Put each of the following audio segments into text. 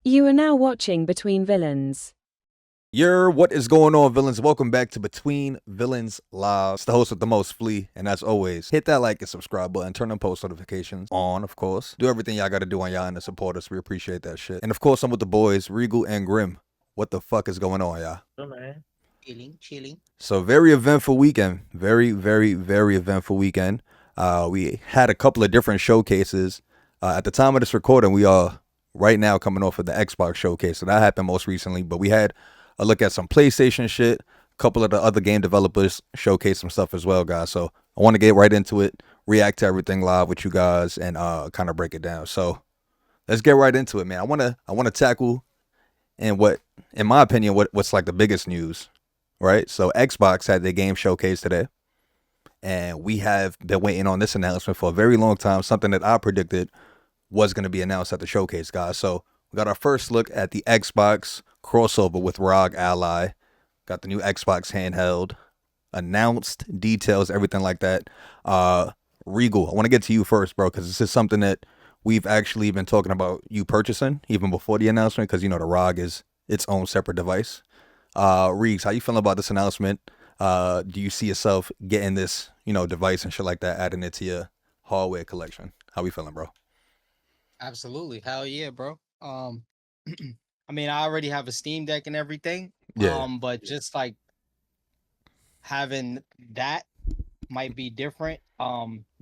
You are now watching Between Villains. What is going on, villains? Welcome back to Between Villains Live. It's the host with the most, Flea, and as always, hit that like and subscribe button, turn on post notifications on, of course. Do everything y'all gotta do on y'all end to support us. We appreciate that shit. And of course, I'm with the boys, Regal and Grim. What the fuck is going on, y'all? Oh man. Chilling. So very eventful weekend. Very eventful weekend. We had a couple of different showcases. At the time of this recording, we are right now coming off of the Xbox showcase. So that happened most recently, but we had a look at some PlayStation shit. A couple of the other game developers showcase some stuff as well, guys. So I want to get right into it, react to everything live with you guys, and kind of break it down. So let's get right into it, man. I wanna tackle and what, in my opinion, what's like the biggest news, right? So Xbox had their game showcase today, and we have been waiting on this announcement for a very long time. Something that I predicted was going to be announced at the showcase, guys. So we got our first look at the Xbox crossover with ROG Ally. Got the new Xbox handheld, announced details, everything like that. Regal, I want to get to you first, bro, because this is something that we've actually been talking about you purchasing even before the announcement, because the ROG is its own separate device. Reeves, how you feeling about this announcement? Do you see yourself getting this, device and shit like that, adding it to your hardware collection? How we feeling, bro? Absolutely. Hell yeah, bro. I mean, I already have a Steam Deck and everything. Yeah. But just like having that might be different.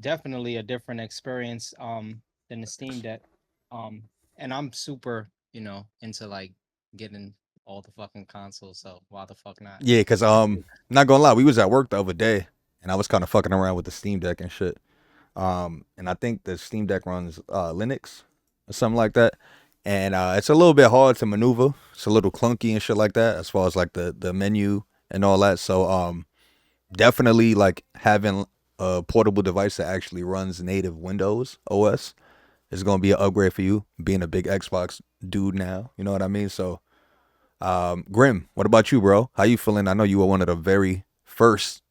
Definitely a different experience than the Steam Deck. And I'm super, into like getting all the fucking consoles, so why the fuck not? Yeah, cause not gonna lie, we was at work the other day, and I was kind of fucking around with the Steam Deck and shit. And I think the Steam Deck runs Linux or something like that, and it's a little bit hard to maneuver. It's a little clunky and shit like that, as far as like the menu and all that. So definitely like having a portable device that actually runs native Windows OS is gonna be an upgrade for you, being a big Xbox dude now. You know what I mean? So Grim, what about you, bro? How you feeling? I know you were one of the very first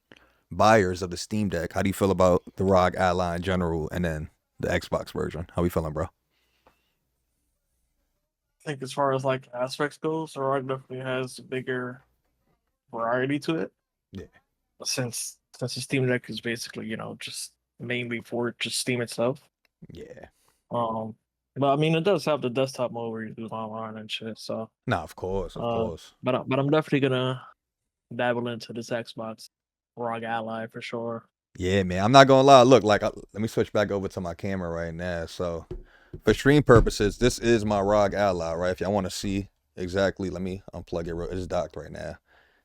buyers of the Steam Deck. How do you feel about the ROG Ally in general, and then the Xbox version? How we feeling, bro? I think as far as like aspects goes, ROG definitely has a bigger variety to it. Yeah. Since the Steam Deck is basically, just mainly for just Steam itself. Yeah. Um but I mean it does have the desktop mode where you do online and shit, so Nah, of course, of course. but I'm definitely gonna dabble into this Xbox ROG Ally for sure. Yeah, man. I'm not gonna lie. Look, like, let me switch back over to my camera right now. So, for stream purposes, this is my ROG Ally, right? If y'all want to see exactly, let me unplug it. It's docked right now.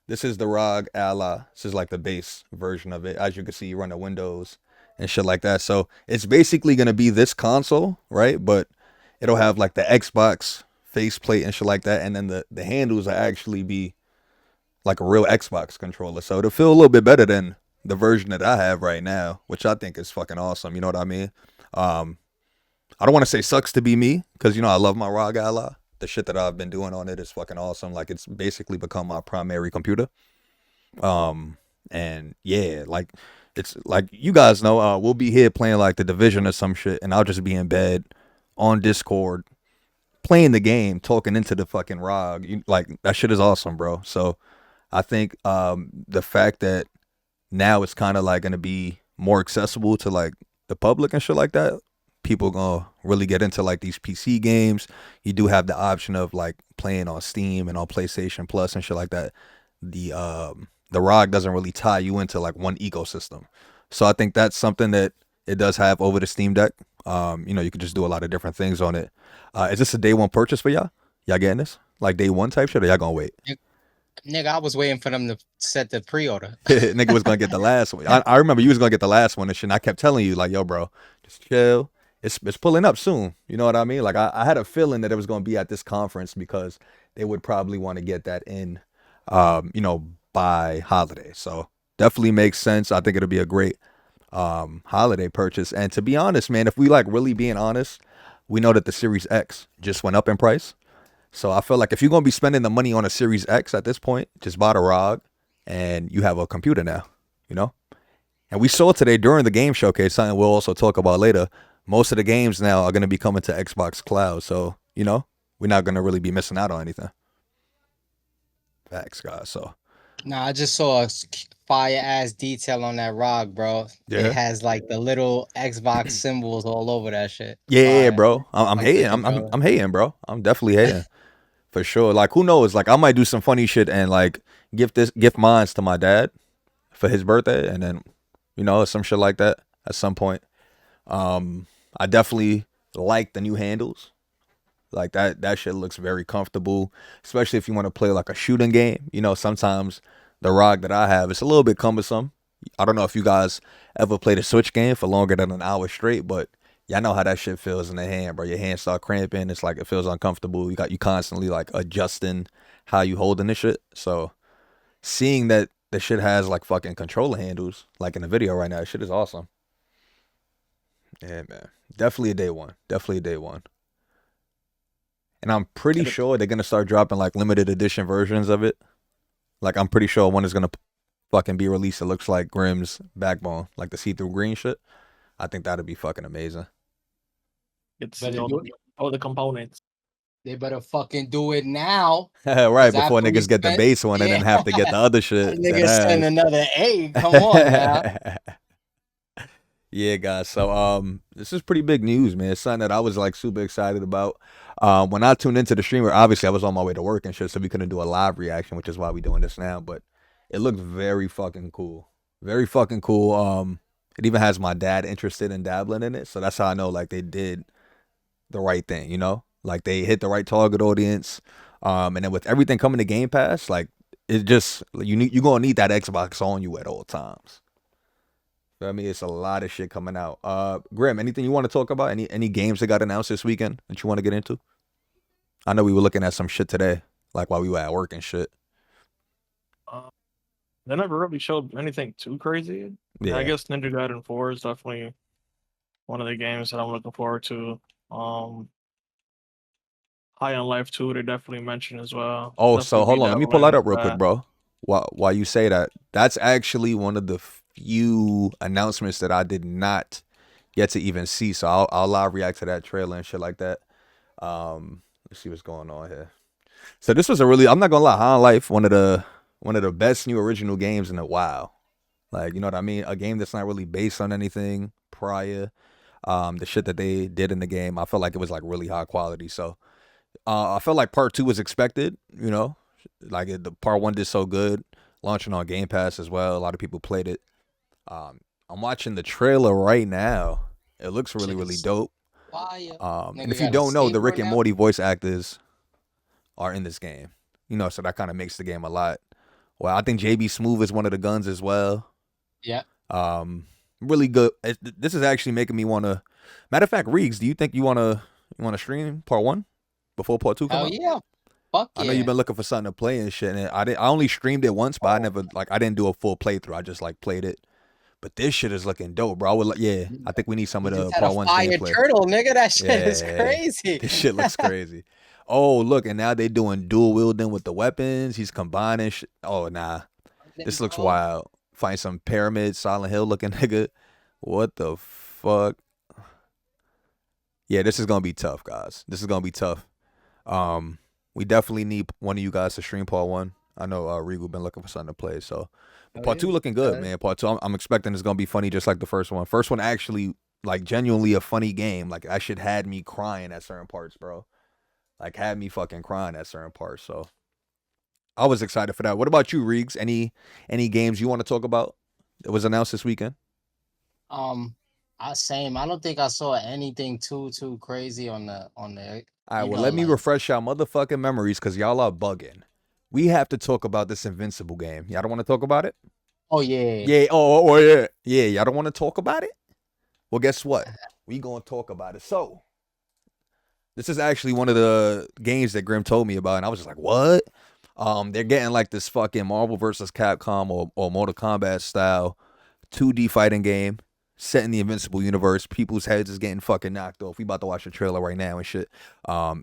This is the ROG Ally. This is like the base version of it. As you can see, you run the Windows and shit like that. So it's basically gonna be this console, right? But it'll have like the Xbox faceplate and shit like that, and then the handles will actually be like a real Xbox controller. So it'll feel a little bit better than the version that I have right now, which I think is fucking awesome. You know what I mean? Um, I don't want to say sucks to be me, because I love my ROG Ally. The shit that I've been doing on it is fucking awesome. Like, it's basically become my primary computer. And yeah, like, it's like, you guys know, we'll be here playing like the Division or some shit, and I'll just be in bed on Discord playing the game, talking into the fucking ROG. Like, that shit is awesome, bro. So I think the fact that now it's kind of like going to be more accessible to like the public and shit like that, people gonna really get into like these PC games. You do have the option of like playing on Steam and on PlayStation Plus and shit like that. The ROG doesn't really tie you into like one ecosystem. So I think that's something that it does have over the Steam Deck. You can just do a lot of different things on it. Is this a day one purchase for y'all? Y'all getting this? Like day one type shit, or y'all gonna wait? Nigga, I was waiting for them to set the pre-order. Nigga was gonna get the last one. I remember you was gonna get the last one and shit. And I kept telling you like, yo, bro, just chill. It's pulling up soon. You know what I mean? Like, I had a feeling that it was gonna be at this conference, because they would probably want to get that in, by holiday. So definitely makes sense. I think it'll be a great holiday purchase. And to be honest, man, if we like really being honest, we know that the Series X just went up in price. So I feel like if you're gonna be spending the money on a Series X at this point, just buy the ROG, and you have a computer now, you know? And we saw today during the game showcase, something we'll also talk about later, most of the games now are gonna be coming to Xbox Cloud. So, we're not gonna really be missing out on anything. Facts, guys. So Nah, I just saw a fire ass detail on that rock, bro. yeah, It has like the little Xbox symbols all over that shit. yeah, Fire. bro. I'm Like hating. the I'm controller. hating, bro. I'm definitely hating for sure. Like, who knows? Like, I might do some funny shit and like gift mines to my dad for his birthday, and then some shit like that at some point. I definitely like the new handles. Like that shit looks very comfortable, especially if you want to play like a shooting game. Sometimes the ROG that I have is a little bit cumbersome. I don't know if you guys ever played a Switch game for longer than an hour straight, but y'all know how that shit feels in the hand, bro. Your hands start cramping. It's like it feels uncomfortable. You constantly like adjusting how you holding this shit. So seeing that the shit has like fucking controller handles, like in the video right now, shit is awesome. Yeah, man. Definitely a day one. Definitely a day one. And I'm pretty sure they're gonna start dropping like limited edition versions of it. Like I'm pretty sure one is gonna fucking be released. It looks like Grimm's Backbone, like the see-through green shit. I think that'd be fucking amazing. Get to But see all the components. they better fucking do it now. Right, 'cause before after we niggas get the spent- base one and then have to get the other shit. Niggas send another A. Come on now. Yeah, guys. So this is pretty big news, man. It's something that I was like super excited about. When I tuned into the streamer, obviously I was on my way to work and shit, so we couldn't do a live reaction, which is why we doing this now. But it looked very fucking cool. Very fucking cool. It even has my dad interested in dabbling in it. So that's how I know like they did the right thing, Like they hit the right target audience. And then with everything coming to Game Pass, like it just you're gonna need that Xbox on you at all times. I mean, it's a lot of shit coming out. Grim, anything you want to talk about? Any games that got announced this weekend that you want to get into? I know we were looking at some shit today, like while we were at work and shit. They never really showed anything too crazy. Yeah. I guess Ninja Gaiden 4 is definitely one of the games that I'm looking forward to. High on Life 2, they definitely mentioned as well. Oh, Definitely so hold be on, let me dabbling pull that into up real quick, bro. While you say that, that's actually one of the few announcements that I did not get to even see. So I'll live react to that trailer and shit like that. Let's see what's going on here. So this was I'm not gonna lie, High on Life, one of the best new original games in a while. Like, you know what I mean? A game that's not really based on anything prior. The shit that they did in the game, I felt like it was like really high quality. So I felt like part 2 was expected, like the part 1 did so good, launching on Game Pass as well. A lot of people played it. I'm watching the trailer right now. It looks really, really dope. Fire. And if you don't know, the Rick and Morty voice actors are in this game, so that kind of makes the game a lot. Well, I think JB Smoove is one of the guns as well. Yeah. Really good. This is actually making me want to. Matter of fact, Reegs, do you think you want to stream part 1 before part 2 comes out? Yeah. Fuck yeah. I know you've been looking for something to play and shit. And I only streamed it once, but I didn't do a full playthrough. I just like played it. But this shit is looking dope, bro. I think we need some of the part 1 gameplay. Turtle, nigga. That shit is crazy. This shit looks crazy. Oh, look, and now they doing dual wielding with the weapons. He's combining shit. Oh, nah. This looks wild. Find some pyramid, Silent Hill looking nigga. What the fuck? Yeah, this is gonna be tough, guys. This is gonna be tough. We definitely need one of you guys to stream part 1. I know Regal been looking for something to play, so part 2 looking good, man. Part 2, I'm expecting it's gonna be funny, just like the first one. First one actually, like, genuinely a funny game. Like that shit had me crying at certain parts, bro. Like had me fucking crying at certain parts. So I was excited for that. What about you, Reegs? Any games you want to talk about that was announced this weekend? Same. I don't think I saw anything too crazy on the. All right, well, let me refresh y'all motherfucking memories because y'all are bugging. We have to talk about this Invincible game. Y'all don't want to talk about it? Oh yeah. Yeah. Oh yeah. Yeah. Y'all don't want to talk about it? Well, guess what? We gonna talk about it. So this is actually one of the games that Grim told me about, and I was just like, what? They're getting like this fucking Marvel vs. Capcom or Mortal Kombat style 2D fighting game set in the Invincible universe. People's heads is getting fucking knocked off. We about to watch the trailer right now and shit.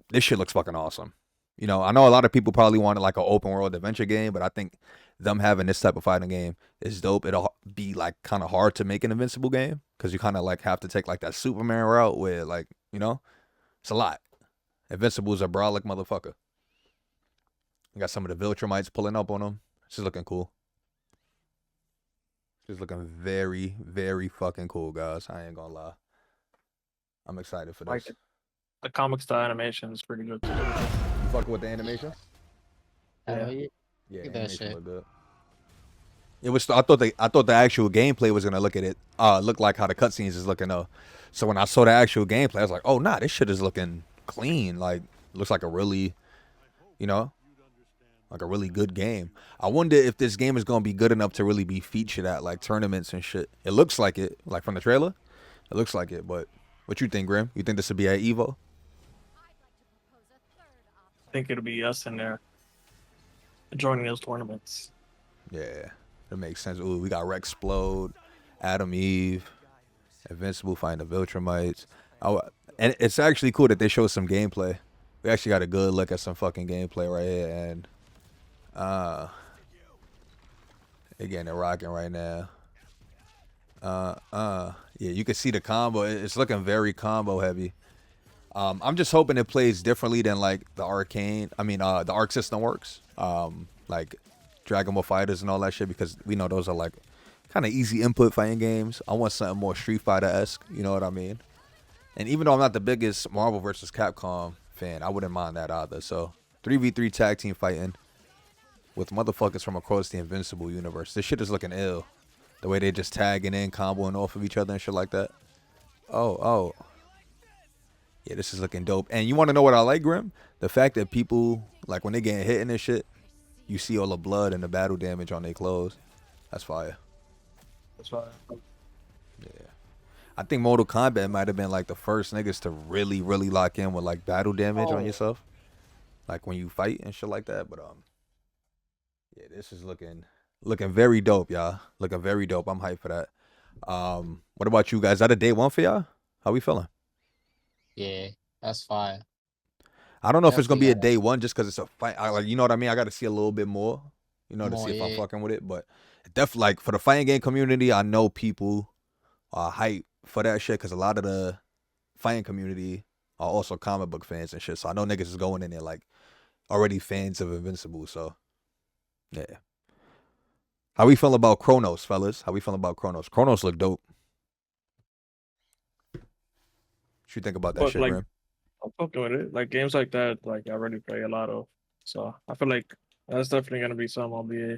This shit looks fucking awesome. I know a lot of people probably wanted like an open world adventure game, but I think them having this type of fighting game is dope. It'll be like kind of hard to make an Invincible game because you kind of like have to take like that Superman route where like, it's a lot. Invincible's a brolic motherfucker. You got some of the Viltrumites pulling up on him. This is looking cool. This is looking very, very fucking cool, guys. I ain't gonna lie. I'm excited for this. Like the comic style animation is pretty good too. You fucking with the animation? Hell yeah. Yeah, Look at that animation shit. look good. It was. I thought the actual gameplay was gonna look like how the cutscenes is looking though. So when I saw the actual gameplay, I was like, oh nah, this shit is looking clean. Like looks like a really, you know, like a really good game. I wonder if this game is gonna be good enough to really be featured at like tournaments and shit. It looks like it, like from the trailer. It looks like it, but what you think, Grim? You think this would be at Evo? I think it'll be us in there joining those tournaments. Yeah, that makes sense. Ooh, we got Rexplode, Adam Eve, Invincible fighting the Viltrumites. And it's actually cool that they show some gameplay. We actually got a good look at some fucking gameplay right here, and again, they're rocking right now. Yeah, you can see the combo. It's looking very combo heavy. I'm just hoping it plays differently than like the the Arc system works. Like Dragon Ball Fighters and all that shit, because we know those are like kind of easy input fighting games. I want something more Street Fighter-esque, you know what I mean? And even though I'm not the biggest Marvel vs. Capcom fan, I wouldn't mind that either. So 3v3 tag team fighting with motherfuckers from across the Invincible universe. This shit is looking ill. The way they just tagging in, comboing off of each other and shit like that. Oh. Yeah, this is looking dope. And you want to know what I like, Grim? The fact that people, like when they getting hit in this shit, you see all the blood and the battle damage on their clothes. That's fire. That's why. Yeah. I think Mortal Kombat might have been like the first niggas to really, really lock in with like battle damage on yourself. Like when you fight and shit like that. But yeah, this is looking very dope, y'all. Looking very dope. I'm hyped for that. What about you guys? Is that a day one for y'all? How we feeling? Yeah, that's fire. I don't know if it's gonna be a Definitely day one just because it's a fight. Like, you know what I mean? I got to see a little bit more, to More, see if I'm yeah. fucking with it. But definitely, like for the fighting game community, I know people are hype for that shit because a lot of the fighting community are also comic book fans and shit. So I know niggas is going in there like already fans of Invincible. So yeah. How we feel about Chronos, fellas? How we feel about Chronos? Chronos look dope. What you think about that But shit, like, Grim? I'm fucking with it. Like games like that, like I already play a lot of. So I feel like that's definitely gonna be something I'll be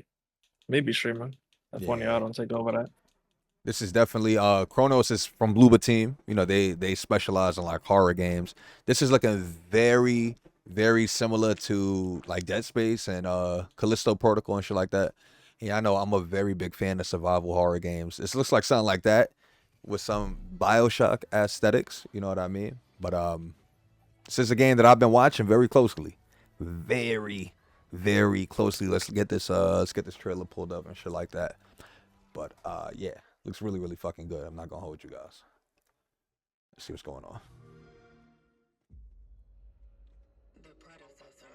maybe streaming. If one of Yeah. y'all don't take over that. This is definitely Chronos is from Bloober Team. You know, they specialize in like horror games. This is looking very, very similar to like Dead Space and Callisto Protocol and shit like that. Yeah, I know I'm a very big fan of survival horror games. This looks like something like that with some BioShock aesthetics, you know what I mean? But this is a game that I've been watching very closely. Very, very closely. Let's get this trailer pulled up and shit like that. But yeah, looks really, really fucking good. I'm not gonna hold you guys. Let's see what's going on. The predecessor,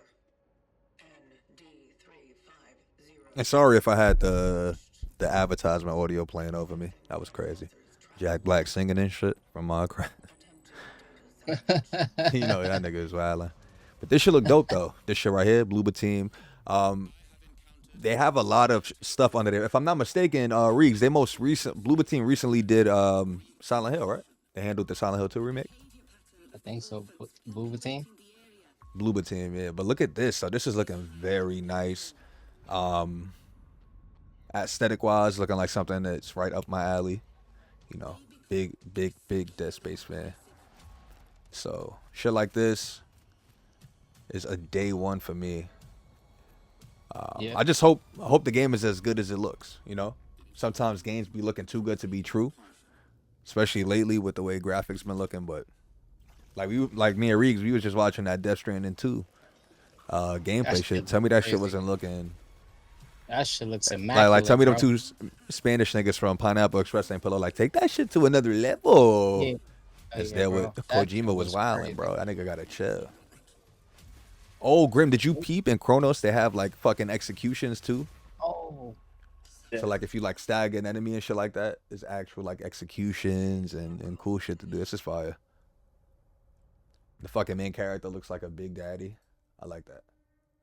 ND350. And sorry if I had the advertisement audio playing over me. That was crazy. Jack Black singing and shit from Minecraft. You know that nigga is wildin'. But this shit look dope though. This shit right here, Bloober Team. They have a lot of stuff under there. If I'm not mistaken, Reeves, Bloober Team recently did Silent Hill, right? They handled the Silent Hill 2 remake. I think so. Bloober Team. Bloober Team, yeah. But look at this. So this is looking very nice. Aesthetic wise, looking like something that's right up my alley. You know, big Dead Space fan. So shit like this is a day one for me. Yeah. I just hope the game is as good as it looks. You know, sometimes games be looking too good to be true, especially lately with the way graphics been looking. But like me and Reeves, we was just watching that Death Stranding 2 gameplay That shit. shit Tell me that shit crazy. wasn't looking That shit looks immaculate. like tell me them bro. two Spanish niggas from Pineapple Express ain't pillow like take that shit to another level. Yeah. It's Yeah, there bro. with That Kojima shit was wilding, crazy. bro. That nigga gotta chill. Oh, Grim, did you peep in Chronos? They have like fucking executions too. Oh, Yeah. So like if you like stag an enemy and shit like that, there's actual like executions and cool shit to do. This is fire. The fucking main character looks like a Big Daddy. I like that.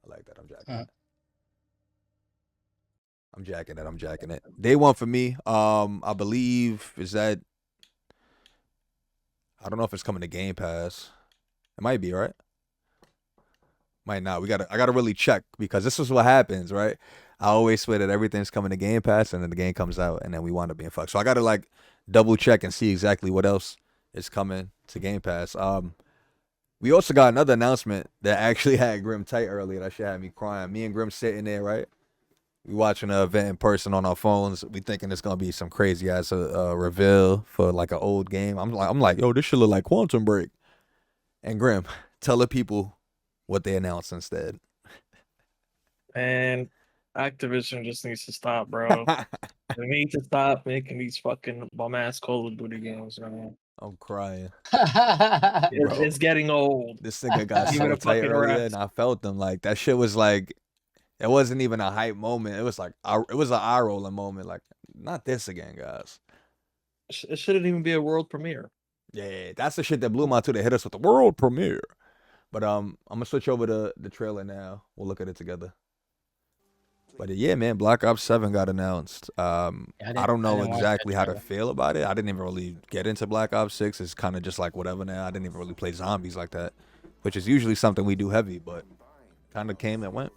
I like that. I'm jacking Huh. it. I'm jacking it. I'm jacking it. Day one for me. I believe is that. I don't know if it's coming to Game Pass. It might be, right? Might not. I gotta really check because this is what happens, right? I always swear that everything's coming to Game Pass and then the game comes out and then we wind up being fucked. So I gotta like double check and see exactly what else is coming to Game Pass. We also got another announcement that actually had Grim tight earlier. That shit had me crying. Me and Grim sitting there, right? We watching the event in person on our phones. We thinking it's gonna be some crazy ass reveal for like an old game. I'm like, yo, this should look like Quantum Break. And Grim, tell the people what they announced instead. And Activision just needs to stop, bro. They need to stop making these fucking bum ass Call of Duty games, man. I'm crying. It's getting old. This nigga got Give so it a tight fucking earlier, rest. and I felt them. Like that shit was like, it wasn't even a hype moment. It was like, it was an eye rolling moment. Like, not this again, guys. It shouldn't even be a world premiere. Yeah, that's the shit that blew my too. They hit us with the world premiere. But I'm gonna switch over to the trailer now. We'll look at it together. But yeah, man, Black Ops 7 got announced. I don't know didn't watch exactly that how to trailer. feel about it. I didn't even really get into Black Ops 6. It's kind of just like whatever now. I didn't even really play zombies like that, which is usually something we do heavy, but kind of came and went.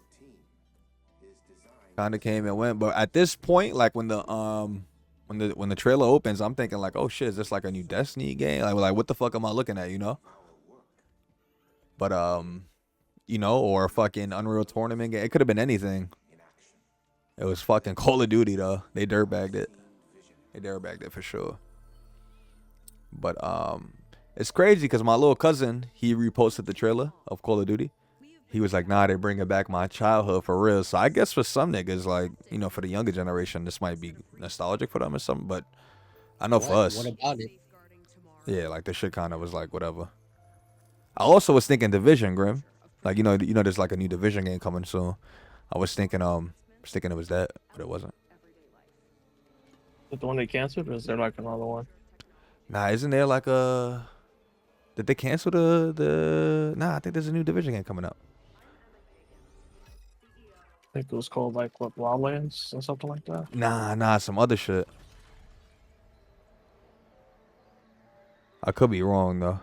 But at this point, like when the trailer opens, I'm thinking like, oh shit, is this like a new Destiny game? Like what the fuck am I looking at, you know? But you know, or a fucking Unreal Tournament game. It could have been anything. It was fucking Call of Duty though. They dirtbagged it. For sure. But it's crazy because my little cousin, he reposted the trailer of Call of Duty. He was like, nah, they're bringing back my childhood for real. So I guess for some niggas, like, you know, for the younger generation, this might be nostalgic for them or something. But I know for us, What about it? yeah, like this shit kind of was like whatever. I also was thinking Division, Grim. Like, you know, there's like a new Division game coming soon. I was thinking it was that, but it wasn't. Is it the one they canceled, or is there like another one? Nah, isn't there like a? Did they cancel the? Nah, I think there's a new Division game coming out. I think it was called like what, Wildlands or something like that. Nah, some other shit. I could be wrong though.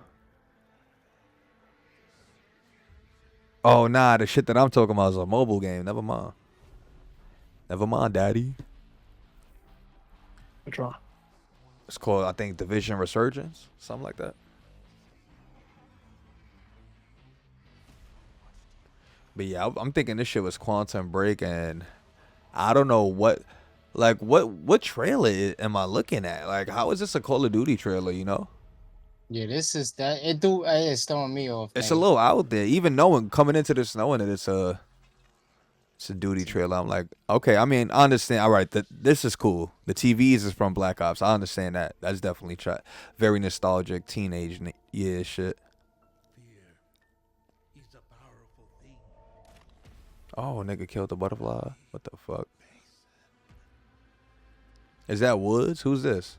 Oh nah, the shit that I'm talking about is a mobile game. Never mind, daddy. Which one? It's called, I think, Division Resurgence, something like that. But yeah, I'm thinking this shit was Quantum Break, and I don't know what trailer am I looking at? Like, how is this a Call of Duty trailer? You know, Yeah, this is that. It's throwing me off. it's a man. little out there. Even coming into this knowing that it's a Duty trailer. I'm like, okay. I mean, I understand. All right, this is cool. The TVs is from Black Ops. I understand that. That's definitely very nostalgic teenage year shit. Oh, nigga killed the butterfly. What the fuck? Is that Woods? Who's this?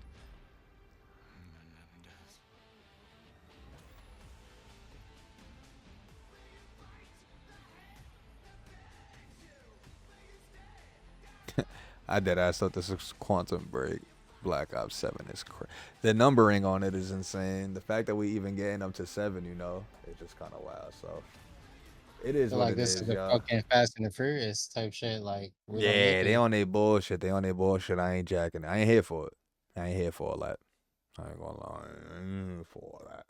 I thought this was Quantum Break. Black Ops 7 is the numbering on it is insane. The fact that we even getting up to 7, you know, it's just kind of wild. So it is feel what like it this is, is the y'all. fucking Fast and the Furious type shit. Like, we gonna Yeah, get they there. on their bullshit. I ain't jacking it. I ain't here for it. I ain't here for all that. I ain't gonna lie. I ain't here for all that.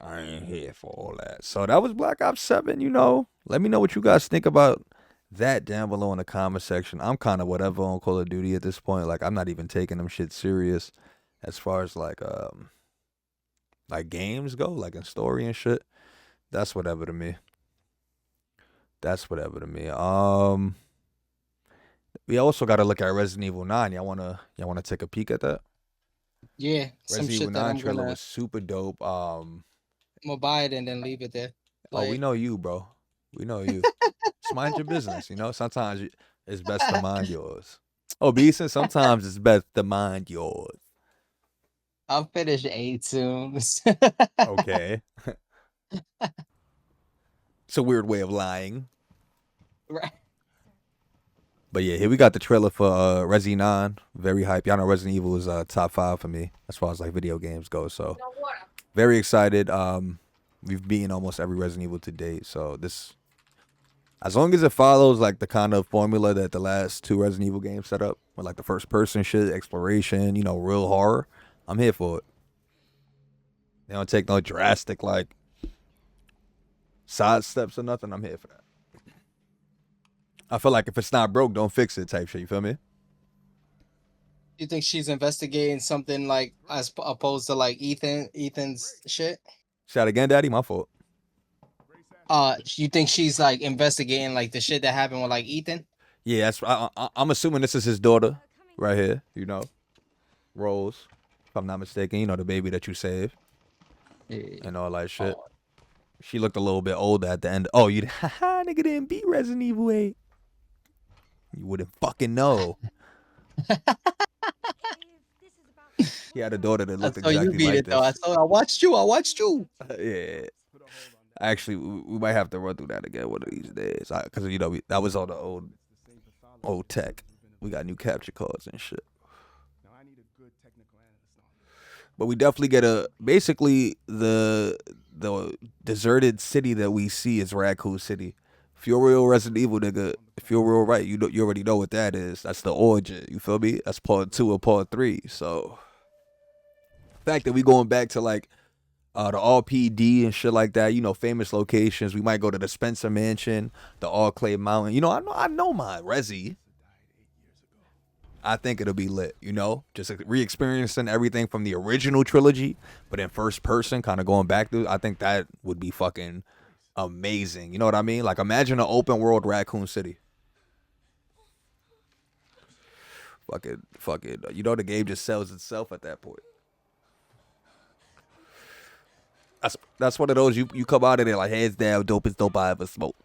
I ain't here for all that. So that was Black Ops 7, you know. Let me know what you guys think about that down below in the comment section. I'm kind of whatever on Call of Duty at this point. Like, I'm not even taking them shit serious as far as like games go, like in story and shit. That's whatever to me. We also got to look at Resident Evil 9. Y'all wanna take a peek at that? Yeah, some Resident Evil shit that 9 I'm trailer gonna, was super dope. I'm gonna buy it and then leave it there. Oh, we Like, know you, bro. We know you. Just mind your business, you know? Sometimes it's best to mind yours. Oh, Beeson, sometimes it's best to mind yours. I'll finish 8 soon. Okay. It's a weird way of lying. Right. But yeah, here we got the trailer for Resi 9. Very hype. Y'all know Resident Evil is top 5 for me as far as like video games go. So very excited. We've beaten almost every Resident Evil to date. So this, as long as it follows like the kind of formula that the last 2 Resident Evil games set up, with like the first person shit, exploration, you know, real horror, I'm here for it. They don't take no drastic like side steps or nothing. I'm here for that. I feel like if it's not broke, don't fix it type shit. You feel me? You think she's investigating something like as opposed to like Ethan's shit? Say that again, Daddy. My fault. You think she's like investigating like the shit that happened with like Ethan? Yeah, I'm assuming this is his daughter right here. You know, Rose, if I'm not mistaken. You know, the baby that you saved and all that shit. She looked a little bit older at the end. Oh, you nigga didn't beat Resident Evil 8. You wouldn't fucking know. He had a daughter that looked So you exactly beat like it though. this. I watched you. Yeah. Actually, we might have to run through that again one of these days. Because, you know, that was on the old tech. We got new capture cards and shit. But we definitely get basically the deserted city that we see is Raccoon City. If you're a real Resident Evil nigga, if you're real right, you already know what that is. That's the origin. You feel me? That's part 2 and part 3. So the fact that we going back to like the RPD and shit like that, you know, famous locations. We might go to the Spencer Mansion, the All Clay Mountain. You know, I know my Resi. I think it'll be lit, you know? Just re-experiencing everything from the original trilogy, but in first person, kind of going back to, I think that would be fucking amazing. You know what I mean? Like, imagine an open world Raccoon City. Fuck it. You know, the game just sells itself at that point. That's one of those, you come out of there like, hands down, dopest dope I ever smoked.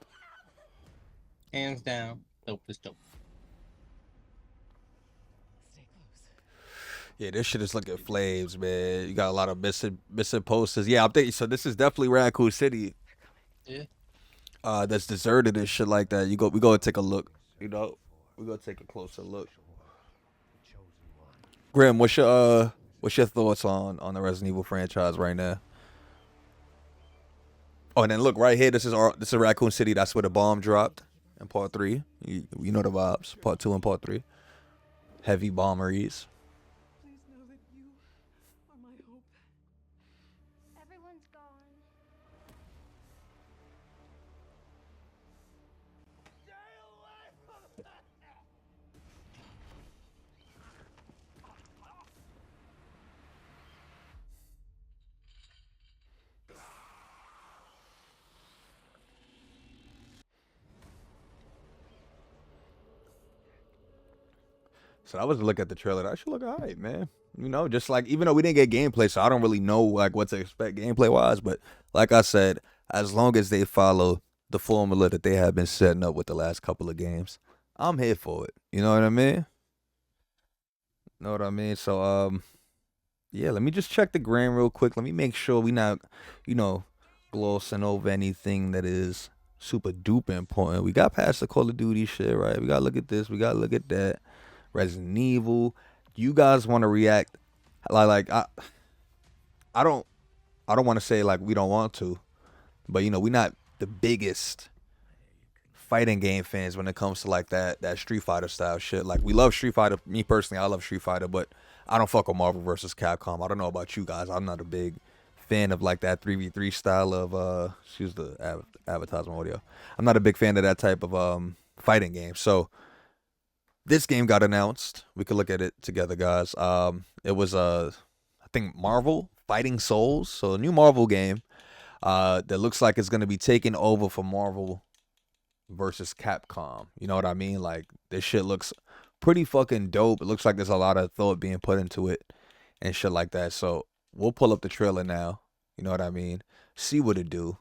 Hands down, dope is dope. Yeah, this shit is looking flames, man. You got a lot of missing posters. Yeah, I'm thinking, so this is definitely Raccoon City. Yeah. That's deserted and shit like that. We go take a look. You know, we go take a closer look. Grim, what's your thoughts on the Resident Evil franchise right now? Oh, and then look right here. This is Raccoon City. That's where the bomb dropped in part 3. You know the vibes. Part 2 and part 3. Heavy bomberies. Please know that you are my hope. Everyone's gone. So I was to look at the trailer. That should look alright, man. You know, just like, even though we didn't get gameplay, so I don't really know like what to expect gameplay wise. But like I said, as long as they follow the formula that they have been setting up with the last couple of games, I'm here for it. You know what I mean? Know what I mean? So yeah, let me just check the gram real quick. Let me make sure we not, you know, glossing over anything that is super duper important. We got past the Call of Duty shit, right? We gotta look at this. We gotta look at that. Resident Evil. You guys want to react? Like I don't want to say like we don't want to, but you know, we're not the biggest fighting game fans when it comes to like that Street Fighter style shit. Like, we love Street Fighter. Me personally, I love Street Fighter, but I don't fuck with Marvel versus Capcom. I don't know about you guys. I'm not a big fan of like that 3v3 style of excuse the advertisement audio. I'm not a big fan of that type of fighting game. So this game got announced. We could look at it together, guys. It was I think Marvel Fighting Souls. So a new Marvel game that looks like it's gonna be taking over for Marvel versus Capcom. You know what I mean? Like, this shit looks pretty fucking dope. It looks like there's a lot of thought being put into it and shit like that. So we'll pull up the trailer now. You know what I mean? See what it do.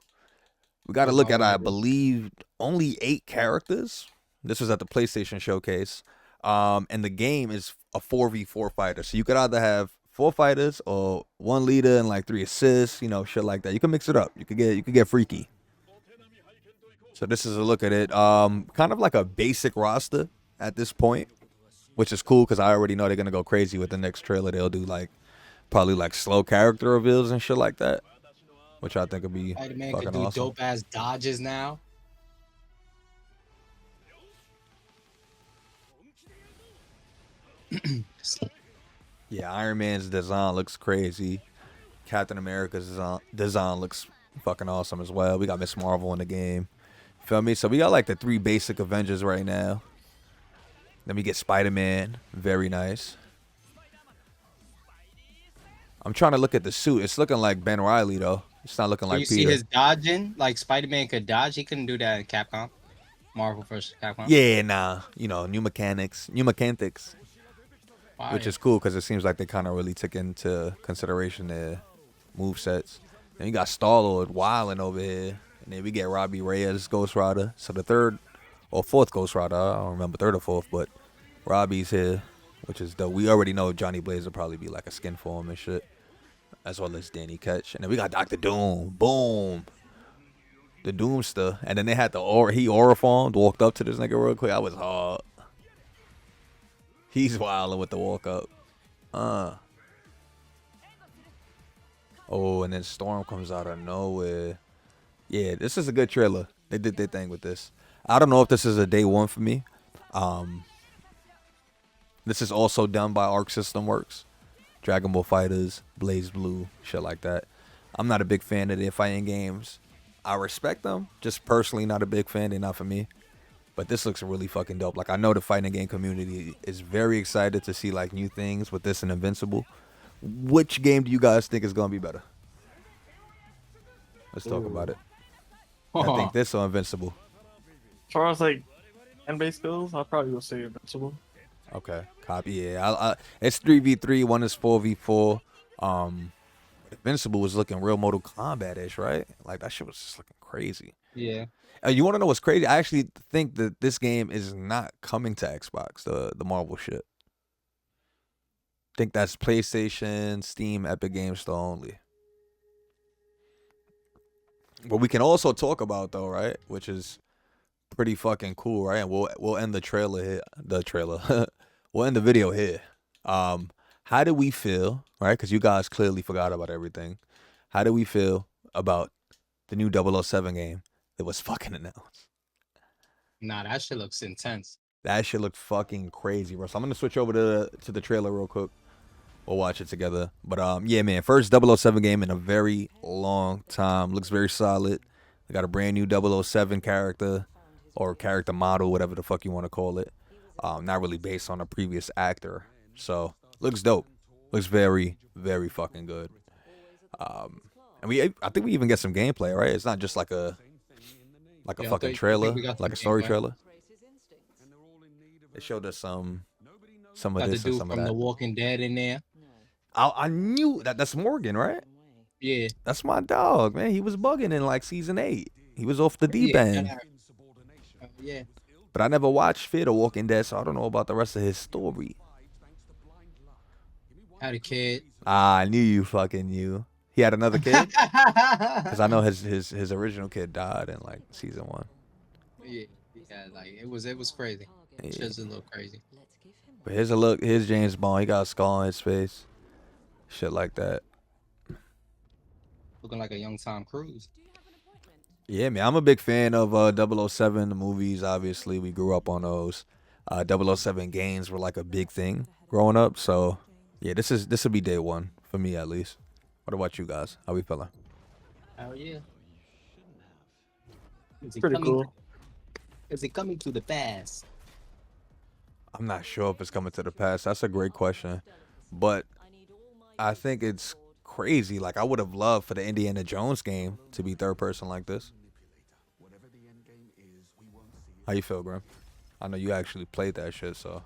We got to look at, I believe, only 8 characters. This was at the PlayStation Showcase. And the game is a 4v4 fighter. So you could either have 4 fighters or 1 leader and like 3 assists, you know, shit like that. You can mix it up. You could get freaky. So this is a look at it. Kind of like a basic roster at this point, which is cool because I already know they're gonna go crazy with the next trailer. They'll do like probably like slow character reveals and shit like that, which I think would be Spider-Man fucking could do awesome. dope ass dodges now. Yeah, Iron Man's design looks crazy. Captain America's design looks fucking awesome as well. We got Miss Marvel in the game. Feel me? So we got like the 3 basic Avengers right now. Then we get Spider-Man. Very nice. I'm trying to look at the suit. It's looking like Ben Riley though. It's not looking Do like you see Peter. his dodging? Like Spider-Man could dodge. He couldn't do that in Capcom. Marvel versus Capcom. Yeah, nah. You know, new mechanics, Fire. which is cool because it seems like they kind of really took into consideration their move sets. Then you got Star-Lord wilding over here. And then we get Robbie Reyes, Ghost Rider. So the 3rd or 4th Ghost Rider, I don't remember 3rd or 4th, but Robbie's here, which is dope. We already know Johnny Blaze will probably be like a skin for him and shit, as well as Danny Ketch. And then we got Dr. Doom. Boom. The Doomster. And then they had he aura formed, walked up to this nigga real quick. I was hard. He's wilding with the walk up. Oh, and then Storm comes out of nowhere. Yeah, this is a good trailer. They did their thing with this. I don't know if this is a day one for me. This is also done by Arc System Works. Dragon Ball Fighters, Blaze Blue, shit like that. I'm not a big fan of their fighting games. I respect them. Just personally not a big fan. They're not for me. But this looks really fucking dope. Like, I know the fighting game community is very excited to see like new things with this and Invincible. Which game do you guys think is gonna be better? Let's talk about it. I think this or Invincible. As far as like end-based goes, I probably will say Invincible. Okay, copy. Yeah, it's 3v3. One is 4v4. Invincible was looking real Mortal Kombat-ish, right? Like that shit was just looking crazy. Yeah. You want to know what's crazy? I actually think that this game is not coming to Xbox. The Marvel shit. Think that's PlayStation, Steam, Epic Games Store only. What we can also talk about though, right? Which is pretty fucking cool, right? And we'll end the trailer here. We'll end the video here. How do we feel, right? Because you guys clearly forgot about everything. How do we feel about the new 007 game that was fucking announced? Nah, that shit looks intense. That shit looked fucking crazy, bro. So I'm gonna switch over to the trailer real quick. We'll watch it together. But yeah, man, first 007 game in a very long time. Looks very solid. They got a brand new 007 character or character model, whatever the fuck you want to call it. Not really based on a previous actor. So looks dope. Looks very, very fucking good. And I think we even get some gameplay, right? It's not just like a Yeah, I fucking think trailer, we got like a some story gameplay. trailer. They showed us some of Got the this and dude some of from The that. Walking Dead in there. I knew that's Morgan, right? Yeah. That's my dog, man. He was bugging in like season 8. He was off the deep Yeah, end. yeah. But I never watched Fear the Walking Dead, so I don't know about the rest of his story. Had a kid. I knew you fucking knew. He had another kid? Because I know his original kid died in like season 1. Yeah, like it was crazy. Yeah. Shit's a little crazy. But here's James Bond. He got a skull on his face. Shit like that. Looking like a young Tom Cruise. Yeah, man, I'm a big fan of 007, the movies. Obviously, we grew up on those. 007 games were like a big thing growing up. So, yeah, this will be day one for me at least. What about you guys? How we feeling? Oh yeah. Is it Pretty coming? cool. Is it coming to the past? I'm not sure if it's coming to the past. That's a great question, but I think it's crazy. Like I would have loved for the Indiana Jones game to be third person like this. How you feel, Grim? I know you actually played that shit, so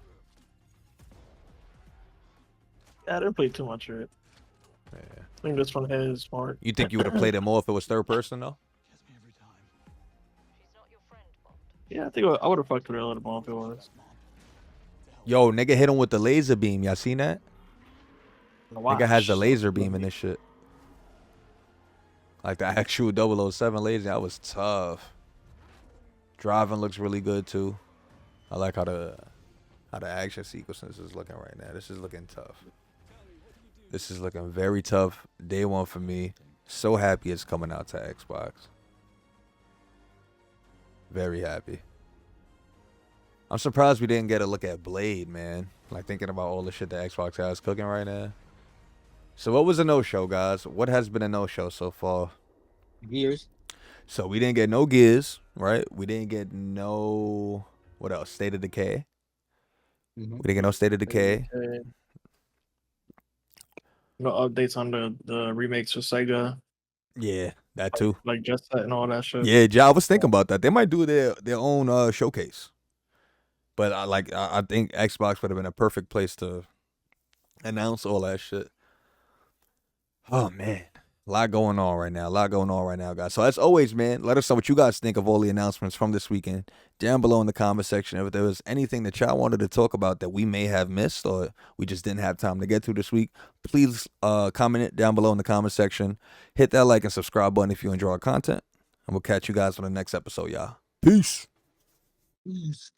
Yeah, I didn't play too much of it. yeah. I think this one is smart. You think you would have played it more if it was third person though? Yeah, I think I would have fucked with it a little more if it was. Yo, nigga hit him with the laser beam. Y'all seen that? Nigga has the watch. laser beam in this shit. Like the actual 007 laser. That was tough. Driving looks really good too. I like how the action sequences is looking right now. This is looking tough. This is looking very tough. Day one for me. So happy it's coming out to Xbox. Very happy. I'm surprised we didn't get a look at Blade, man. Like thinking about all the shit that Xbox has cooking right now. So what was a no-show, guys? What has been a no-show so far? Gears. So we didn't get no Gears, right? We didn't get no, what else? State of Decay. Mhm. We didn't get no State of Decay. Okay. No updates on the remakes for Sega, Yeah, that too. like Jet Set and all that shit. Yeah, I was thinking about that. They might do their own showcase. But I think Xbox would have been a perfect place to announce all that shit. Oh man. A lot going on right now, guys. So as always, man, let us know what you guys think of all the announcements from this weekend down below in the comment section. If there was anything that y'all wanted to talk about that we may have missed or we just didn't have time to get to this week, please comment it down below in the comment section. Hit that like and subscribe button if you enjoy our content. And we'll catch you guys on the next episode, y'all. Peace. Peace.